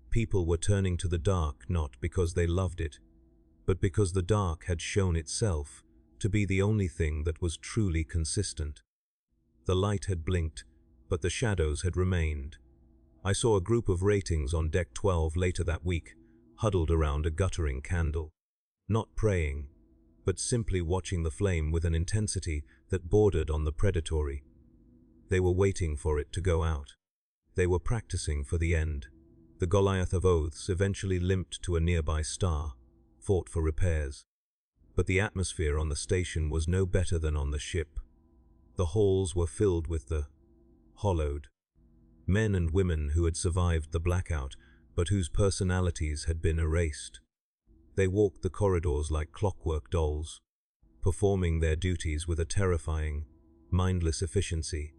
People were turning to the dark not because they loved it, but because the dark had shown itself to be the only thing that was truly consistent. The light had blinked, but the shadows had remained. I saw a group of ratings on Deck 12 later that week, huddled around a guttering candle. Not praying, but simply watching the flame with an intensity that bordered on the predatory. They were waiting for it to go out. They were practicing for the end. The Goliath of Oaths eventually limped to a nearby star, fought for repairs. But the atmosphere on the station was no better than on the ship. The halls were filled with the hollowed men and women who had survived the blackout, but whose personalities had been erased. They walked the corridors like clockwork dolls, performing their duties with a terrifying, mindless efficiency,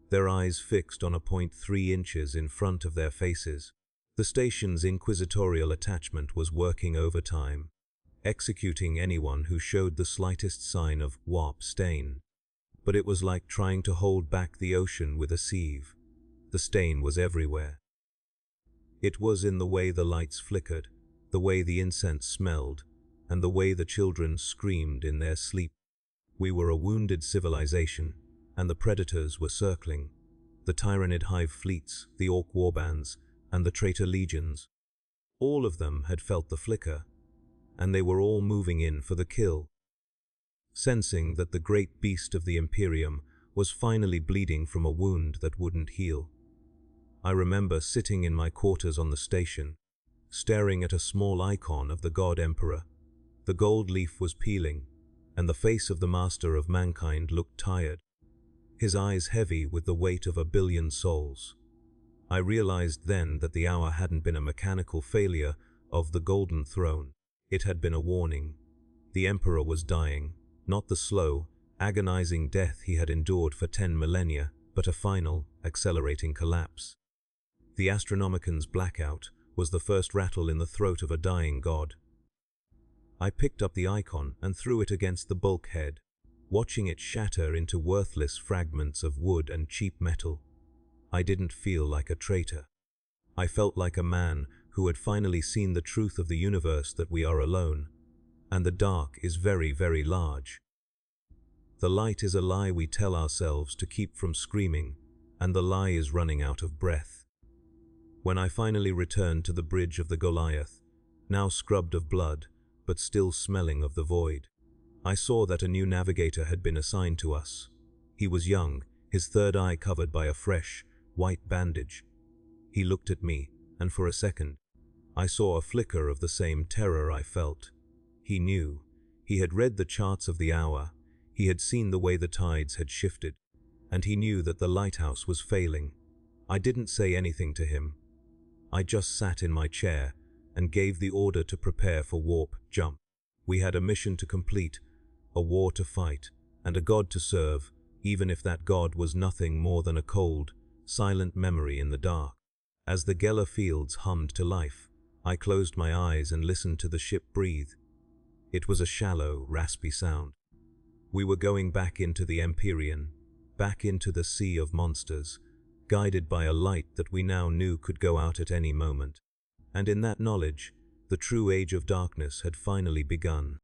their eyes fixed on a point 3 inches in front of their faces. The station's inquisitorial attachment was working overtime. executing anyone who showed the slightest sign of warp stain. But it was like trying to hold back the ocean with a sieve. The stain was everywhere. It was in the way the lights flickered, the way the incense smelled, and the way the children screamed in their sleep. We were a wounded civilization, and the predators were circling. The Tyranid hive fleets, the Orc warbands, and the traitor legions. All of them had felt the flicker, and they were all moving in for the kill. Sensing that the great beast of the Imperium was finally bleeding from a wound that wouldn't heal. I remember sitting in my quarters on the station, staring at a small icon of the God Emperor. The gold leaf was peeling, and the face of the master of mankind looked tired, his eyes heavy with the weight of 1 billion souls. I realized then that the hour hadn't been a mechanical failure of the Golden Throne. It had been a warning. The Emperor was dying, not the slow, agonizing death he had endured for 10 millennia, but a final, accelerating collapse. The Astronomican's blackout was the first rattle in the throat of a dying god. I picked up the icon and threw it against the bulkhead, watching it shatter into worthless fragments of wood and cheap metal. I didn't feel like a traitor. I felt like a man who had finally seen the truth of the universe, that we are alone, and the dark is very, very large. The light is a lie we tell ourselves to keep from screaming, and the lie is running out of breath. When I finally returned to the bridge of the Goliath, now scrubbed of blood, but still smelling of the void, I saw that a new navigator had been assigned to us. He was young, his third eye covered by a fresh, white bandage. He looked at me, and for a second, I saw a flicker of the same terror I felt. He knew. He had read the charts of the hour. He had seen the way the tides had shifted, and he knew that the lighthouse was failing. I didn't say anything to him. I just sat in my chair and gave the order to prepare for warp jump. We had a mission to complete, a war to fight, and a god to serve, even if that god was nothing more than a cold, silent memory in the dark. As the Geller fields hummed to life, I closed my eyes and listened to the ship breathe. It was a shallow, raspy sound. We were going back into the Empyrean, back into the sea of monsters, guided by a light that we now knew could go out at any moment. And in that knowledge, the true age of darkness had finally begun.